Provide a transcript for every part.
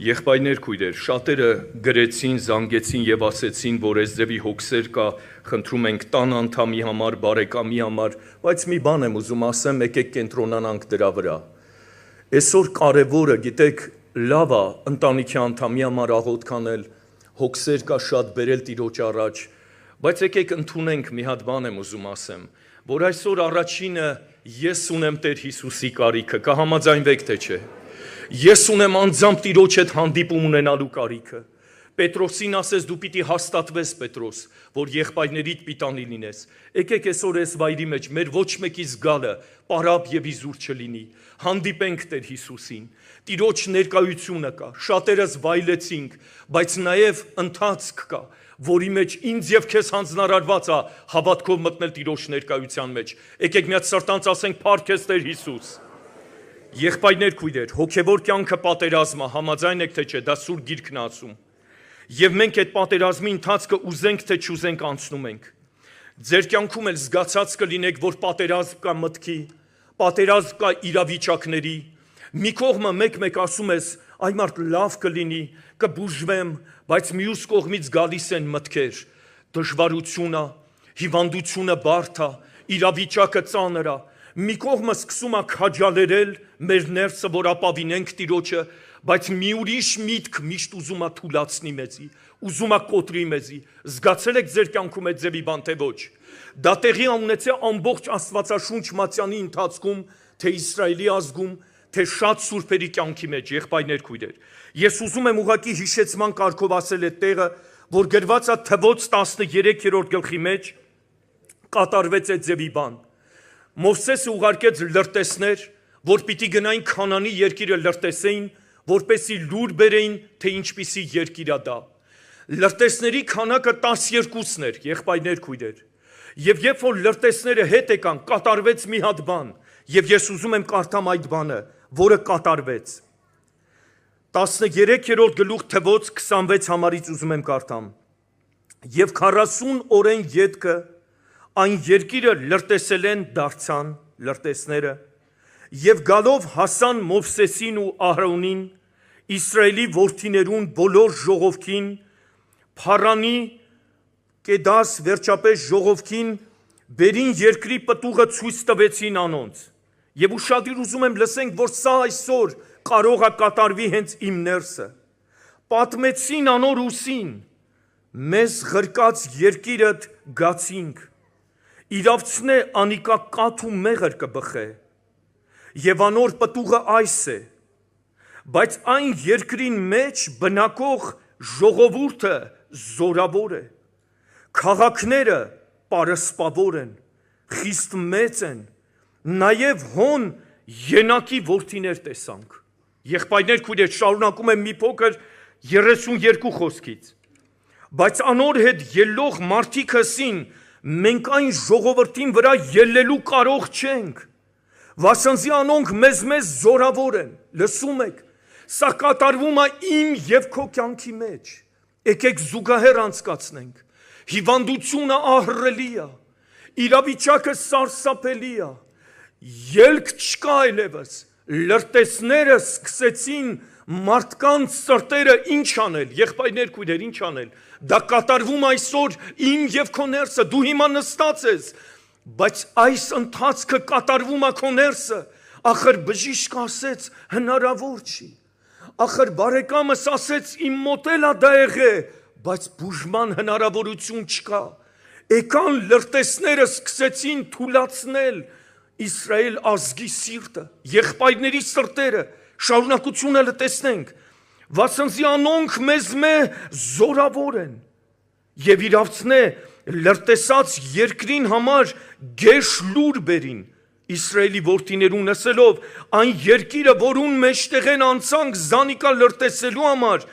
Եղբայրներ քույրեր, շատերը գրեցին, զանգեցին եւ ասեցին, որ Էզրևի հոգսեր կա, խնդրում ենք տան անդամի համար, բարեկամի համար, բայց մի բան եմ ուզում ասեմ, եկեք կենտրոնանանք դրա վրա։ Այսօր կարևորը, գիտեք, լավ է ընտանիքի անդամի համար աղոթք անել, հոգսեր կա շատ բերել Տիրոջ առաջ, բայց եկեք ընդունենք մի հատ բան եմ ուզում ասեմ, որ այսօր առաջինը ես ունեմ Տեր Հիսուսի կարիքը, կհամաձայնվեք թե չէ։ Ես ունեմ անձամբ Տիրոջ հետ հանդիպում ունենալու կարիքը։ Պետրոսին ասես դու պիտի հաստատվես Պետրոս, որ եղբայրներիդ պիտանի լինես։ Եկեք այսօր այս վայրի մեջ մեր ոչ մեկիս գալը պարապ եւ իզուր չլինի։ Հանդիպենք Տեր Հիսուսին։ Տիրոջ ներկայությունը կա, շատերս վայելեցինք, բայց նաեւ ընթացք կա, որի մեջ ինձ եւ քեզ հանձնարարված է հավատքով մտնել Տիրոջ ներկայության մեջ։ Եկեք մի հատ սրտանց ասենք փառք քեզ Տեր Հիսուս։ Եղբայրներ քույրեր, հոգևոր կյանքը պատերազմ է, համաձայն եք թե չէ, դա Սուրբ Գիրքն է ասում։ Եվ մենք այդ պատերազմի ընթացքը ուզենք թե չուզենք անցնում ենք։ Ձեր կյանքում էլ զգացած կլինեք, որ պատերազմ կա մտքի, պատերազմ կա իրավիճակների։ Մի կողմը մեկ ասում ես, այ մարդ լավ կլինի, կբուժվեմ, բայց մյուս կողմից գալիս են մտքեր, դժվարությունը, հիվանդությունը բարդ է, իրավիճակը ծանր է։ Մի կողմը սկսում է քաջալերել մեր ներսը, որ ապավինենք Տիրոջը, բայց մի ուրիշ միտք միշտ ուզում է թուլացնի մեզի, ուզում է կոտրի մեզի։ Զգացել եք ձեր կյանքում այդ ձևի բան թե ոչ։ Դա տեղի ունեցել ամբողջ Աստվածաշունչ մատյանի ընթացքում, թե Իսրայելի ազգում, թե շատ սուրբերի կյանքի մեջ, եղբայրներ քույրեր։ Ես ուզում եմ ուղղակի հիշեցման կարգով ասել այդ տեղը, որ գրված է Թվոց 13-րդ գլխի մեջ կատարվեց այդ ձևի բան։ Մովսեսը ուղարկեց լրտեսներ, որ պիտի գնային Քանանի երկիրը լրտեսեին, որպեսզի լուր բերեին, թե ինչպիսի երկիր է դա։ Լրտեսների քանակը 12-ն էր, եղբայրներ քույրեր։ Եվ երբ որ լրտեսները հետ եկան, կատարվեց մի հատ բան, եւ ես ուզում եմ կարդամ այդ բանը, որը կատարվեց։ 13-րդ գլուխ Թվոց 26 համարից ուզում եմ կարդամ։ Եվ 40 օրեն ետքը այն երկիրը լրտեսել են դարձան լրտեսները եւ գալով հասան Մովսեսին ու Ահրոնին, Իսրայելի որդիներուն բոլոր ժողովքին, Փարանի Կեդաս վերջապես ժողովքին, բերին երկրի պտուղը ցույց տվեցին անոնց։ Եվ ուշադիր ուզում եմ լսենք, որ սա այսօր կարող է կատարվի հենց իմ ներսը։ Պատմեցին անոր ուսին, մեզ ղրկած երկիրդ գացինք։ Իրավցնե անիկա կաթ ու մեղր կբխե, եւ անոր պտուղը այս է, բայց այն երկրին մեջ բնակող ժողովուրդը զորավոր է, քաղաքները պարսպավոր են, խիստ մեծ են, նաեւ հոն ենակի որդիներ տեսանք։ Եղբայրներ քույրեր, շարունակում եմ մի փոքր 32 խոսքից, բայց անոր հետ ելող մարդիկ հսին, մենք այն ժողովրդին վրա ելլելու կարող չենք, վասնզի անոնք մեզ զորավոր են, լսում եք, սա կատարվում է իմ և քո կյանքի մեջ, եկեք զուգահեռ անցկացնենք, հիվանդությունը ահռելի է, իրավիճակը սարսափելի է, ելք չկա այլևս, լրտեսները սկսեցին մարդկանց սրտերը ինչ անել, եղբայրներ քույրեր, ինչ անել, դա կատարվում այսօր իմ և քո ներսը, դու հիմա նստած ես, բայց այս ընթացքը կատարվում է քո ներսը, ախր բժիշկ ասեց հնարավոր չի, ախր բարեկամս ասեց իմ մոտ էլ է դա եղե, բայց բուժման հնարավորություն չկա, եկան լրտեսները սկսեցին թուլացնել Իսրայել ազգի սիրտը, եղբայրների սրտերը, շարունակությունը լտեսնենք, վասնզի անոնք մեզ զորավոր են, եւ իրավցնե լրտեսած երկրին համար գեշ լուր բերին, Իսրայելի որդիներուն ասելով, այն երկիրը, որուն մեջտեղ են անցանք զանիկա լրտեսելու համար,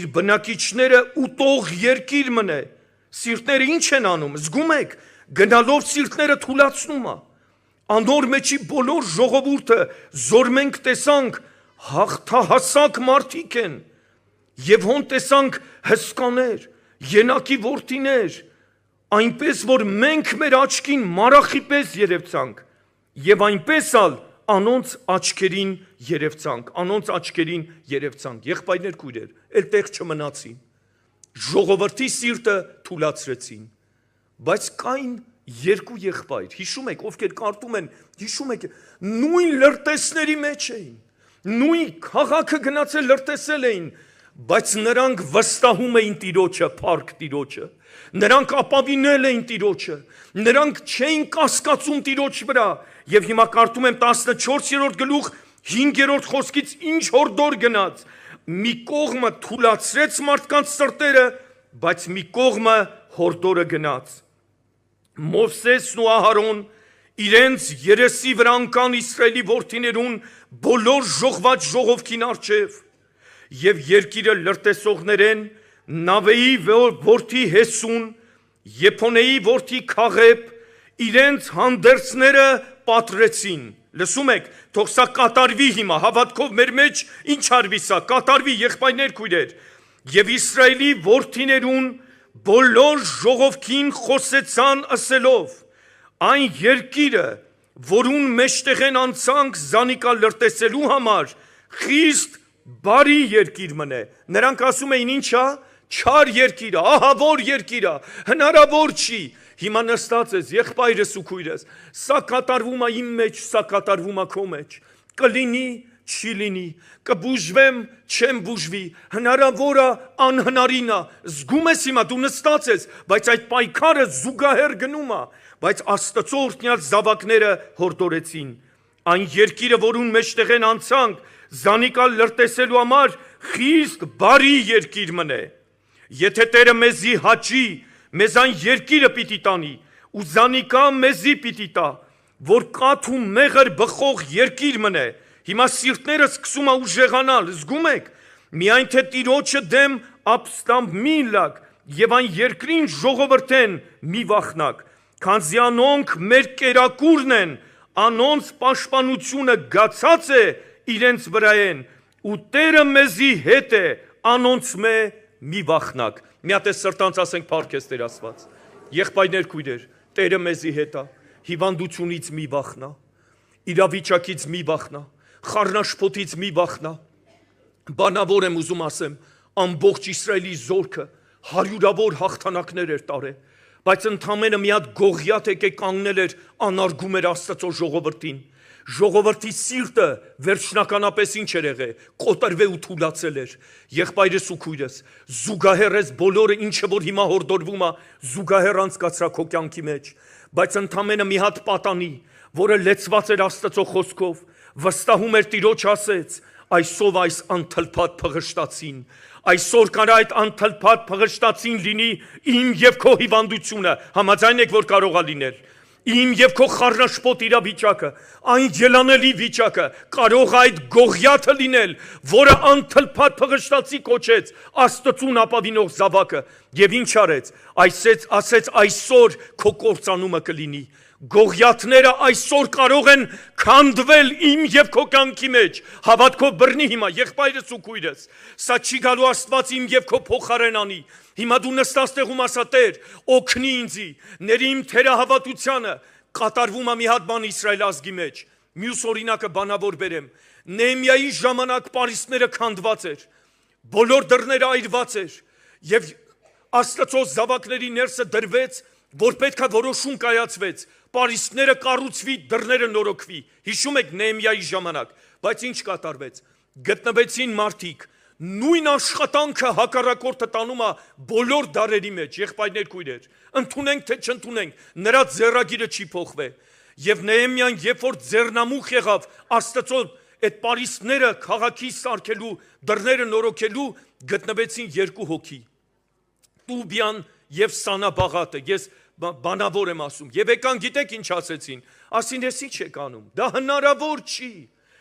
իր բնակիչները ուտող երկիր մնե, սիրտները ինչ են անում, զգում եք, գնալով սիրտները թուլացնում է, անոր մեջի բոլոր ժողովուրդը զորմենք տեսանք, հաղթահասակ մարդիկ են, եւ հոն տեսանք հսկաներ, ենակի որդիներ, այնպես որ մենք մեր աչքին մարախի պես երևցանք, եւ այնպես ալ անոնց աչքերին երևցանք, եղբայրներ քույրեր, էլ տեղ չմնացին, ժողովրդի սիրտը թուլացրեցին, բայց կային երկու եղբայր, հիշում եք, ովքեր կարդում են, հիշում եք, նույն լրտեսների մեջ էին, նույն քաղաքը գնացել լրտեսել էին, բայց նրանք վստահում էին Տիրոջը, փառք Տիրոջը, նրանք ապավինել էին Տիրոջը, նրանք չէին կասկածում Տիրոջ վրա, եւ հիմա կարդում եմ 14-րդ գլուխ 5-րդ խոսքից ինչ հորդոր գնաց, մի կողմը թուլացրեց մարդկանց սրտերը, բայց մի կողմը հորդորը գնաց։ Մովսեսն ու Ահարոն իրենց երեսի վրա ընկան Իսրայելի որդիներուն բոլոր ժողված ժողովքին առջև եւ երկիրը լրտեսողներեն Նավեի որդի Հեսուն, Եփոնեի որդի Քաղեբ իրենց հանդերձները պատրեցին։ Լսում եք, թող սա կատարվի հիմա, հավատքով մեր մեջ ինչ արվի սա, կատարվի եղբայրներ քույրեր։ Եվ Իսրայելի որդիներուն բոլոր ժողովքին խոսեցան ասելով. այն երկիրը, որուն մեջտեղեն անցանք զանիկա լրտեսելու համար, խիստ բարի երկիր մնե։ Նրանք ասում էին ինչա, չար երկիրը, ահավոր երկիրը, հնարավոր չի։ Հիմա նստած ես, եղբայրս ու քույրս, սա կատարվում է իմ մեջ, սա կատարվում է քո մեջ, կլինի, չի լինի, կբուժվեմ, չեմ բուժվի, հնարավոր է, անհնարին է, զգում ես հիմա, դու նստած ես, բայց այդ պայքարը զուգահեռ գնում է, բայց Աստծո օրհնյալ զավակները հորդորեցին, այն երկիրը, որուն մեջտեղեն անցանք, զանիկա լրտեսելու համար խիստ բարի երկիր մնե։ Եթե Տերը մեզի հաճի, մեզ այն երկիրը պիտի տանի, ու զանիկա մեզի պիտի տա, որ կաթ ու մեղր բխող երկիր մնե։ Հիմա սիրտները սկսում է ուժեղանալ, զգում եք, միայն թե Տիրոջը դեմ ապստամբ մի լակ եւ այն երկրին ժողովրդեն մի վախնակ, քանզի անոնք մեր կերակուրն են, անոնց պաշտպանությունը գացած է իրենց վրայեն, ու Տերը մեզի հետ է, անոնց մե մի վախնակ։ Մի հատ սրտանց ասենք փառք ես Տեր Աստված։ Եղբայրներ քույրեր, Տերը մեզի հետ է, հիվանդությունից մի վախնա, իրավիճակից մի վախնա, խառնաշփոթից մի վախնա։ Բանավոր եմ ուզում ասեմ, ամբողջ Իսրայելի զորքը հարյուրավոր հաղթանակներ էր տարել, բայց ընդամենը մի հատ Գողիաթ եկե կանգնել էր, անարգում էր Աստծո ժողովրդին։ Ժողովրդի սիրտը վերջնականապես ինչ էր եղել, կոտրվել ու թուլացել էր։ Եղբայրս ու քույրս, զուգահեռ ես բոլորը ինչը որ հիմա հորդորվում է, զուգահեռ անցկացրա քո կյանքի մեջ, բայց ընդամենը մի հատ պատանի, որը լեցված էր Աստծո խոսքով, վստահում էր Տիրոջ ասեց, այսով այս անթլփատ փղշտացին, այսօր կարա այդ անթլփատ փղշտացին լինի իմ եւ քո հիվանդությունը, համաձայն եք որ կարող է լինել։ Իմ եւ քո խառնաշփոթ իրավիճակը, այն ելանելի վիճակը կարող է այդ Գողիաթը լինել, որը անթլփատ փղշտացի կոչեց Աստծուն ապավինող զավակը, եւ ինչ արեց, ասեց այսօր քո կործանումը կլինի։ Գողիաթները այսօր կարող են քանդվել իմ եւ քո կյանքի մեջ, հավատքով բռնի հիմա եղբայրս ու քույրս, սա չի գալու Աստված իմ եւ քո փոխարեն անի։ Հիմա դու նստած տեղում ասա Տեր, օգնի ինձի, ների իմ թերահավատությանը, կատարվում է մի հատ բան Իսրայել ազգի մեջ։ Մյուս օրինակը բանավոր բերեմ։ Նեհեմիայի ժամանակ պարիսպները քանդված էր, բոլոր դռները այրված էր, եւ Աստծո զավակների ներսը դրվեց, որ պետքա որոշում կայացվեց, պարիսպները կառուցվի, դռները նորոգվի։ Հիշում եք Նեհեմիայի ժամանակ, բայց ինչ կատարվեց։ Գտնվեցին մարդիկ, նույն աշխատանքը հակառակորդը տանում է բոլոր դարերի մեջ, եղբայրներ քույրեր, ընդունենք թե չընդունենք, նրա ձեռագիրը չի փոխվել։ Եվ Նեհեմիան, երբ որ ձեռնամուխ եղավ Աստծո այդ պարիսպները քաղաքի սարքելու, դռները նորոգելու, գտնվեցին երկու հոգի, Տուբյան եւ Սանաբաղատը, ես բանավոր եմ ասում, եւ եկան գիտեք ինչ ասեցին, ասին ես ինչ եք անում, դա հնարավոր չի,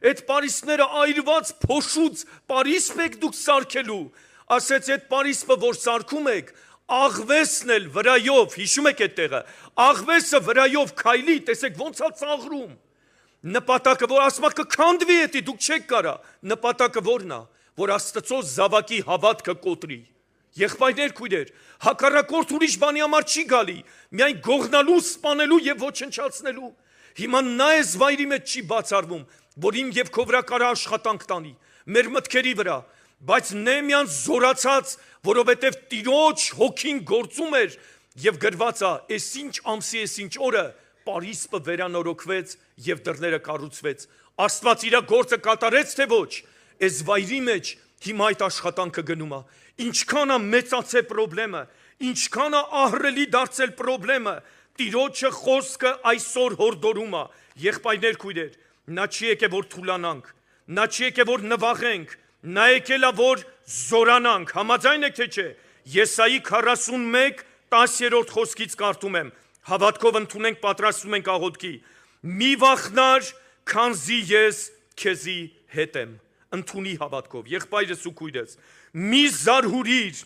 այդ պարիսպները այրված փոշուց պարիսպ եք դուք սարքելու, ասեց այդ պարիսպը որ սարքում եք, աղվեսն էլ վրայով, հիշում եք այդ տեղը, աղվեսը վրայով քայլի, տեսեք ոնց է ծաղրում, նպատակը որ ասում է կքանդվի էդի, դուք չեք կարա, նպատակը որն է, որ Աստծո զավակի հավատքը կոտրի։ Եղբայրներ քույրեր, հակառակորդ ուրիշ բանի համար չի գալի, միայն գողնալու, սպանելու եւ ոչնչացնելու։ Հիմա նա էս վայրի մեջ չի բացառվում, որ իմ եւ քո վրա կարա աշխատանք տանի, մեր մտքերի վրա, բայց Նեհեմիան զորացած, որովհետեւ Տիրոջ հոգին գործում էր եւ գրված է, այս ինչ ամսի, այս ինչ օրը Պարիսպը վերանորոգվեց եւ դռները կառուցվեց։ Աստված իր գործը կատարեց թե ոչ, այս վայրի մեջ հիմա այդ աշխատանքը գնում է։ Ինչքան է մեծացել խնդրեմը, ինչքան է ահռելի դարձել խնդրեմը, Տիրոջը խոսքը այսօր հորդորում է։ Եղբայրներ, քույրեր, նա չի եկել որ թուլանանք, նա չի եկել որ նվաղենք, նա եկել է որ զորանանք։ Համաձայն եք թե չէ։ Եսայի 41:10 խոսքից կարդում եմ, հավատքով ընդունենք, պատրաստվում ենք աղոթքի։ Մի վախնար, քանզի ես քեզի հետ եմ։ Ընդունի հավատքով, եղբայրս ու քույրս։ Մի զարհուրիր,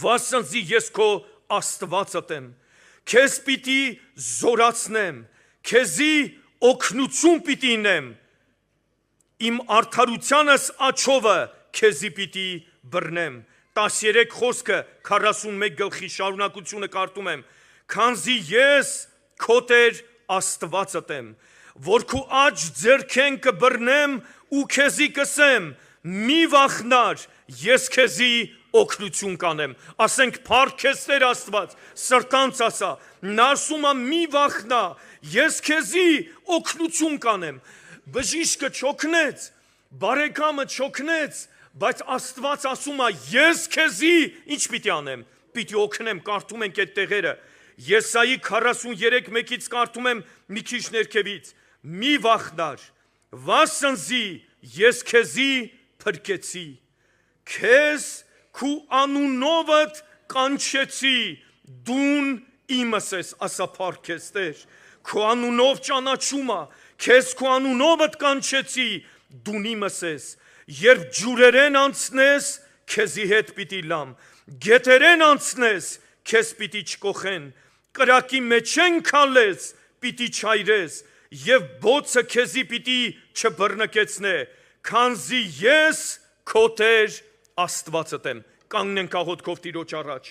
վասնզի ես քո Աստվածդ եմ։ Քեզ պիտի զորացնեմ, քեզի օգնություն պիտի ինեմ, իմ արդարությանս աչովը քեզի պիտի բռնեմ։ 13 խոսքը 41 գլխի շարունակությունը կարդում եմ, քանզի ես քո Տեր Աստվածդ եմ, որ քո աջ ձեռքեն կբռնեմ ու քեզի կսեմ, մի վախնար, ես քեզի օգնություն կանեմ։ Ասենք փառք քեզ Տեր Աստված, սրտանց ասա, նա ասում է մի վախնա, ես քեզի օգնություն կանեմ։ Բժիշկը չօգնեց, բարեկամը չօգնեց, բայց Աստված ասում է, ես քեզի ինչ պիտի անեմ, պիտի օգնեմ, կարդում ենք այդ տեղերը։ Եսայի 43:1-ից կարդում եմ մի քիչ ներքևից, մի վախնար, վասնզի ես քեզի փրկեցի, քեզ քու անունովդ կանչեցի, դուն իմս ես, ասա փառք քեզ Տեր, քո անունով ճանաչում է, քեզ քո անունովդ կանչեցի, դուն իմս ես, երբ ջուրերեն անցնես, քեզի հետ պիտի լամ, գետերեն անցնես, քեզ պիտի չկոխեն, կրակի մեջեն քալես, պիտի չայրես, եւ բոցը քեզի պիտի չբռնկեցնե, քանզի ես քո Տեր Աստվածդ եմ։ Կանգնենք աղոթքով Տիրոջ առաջ։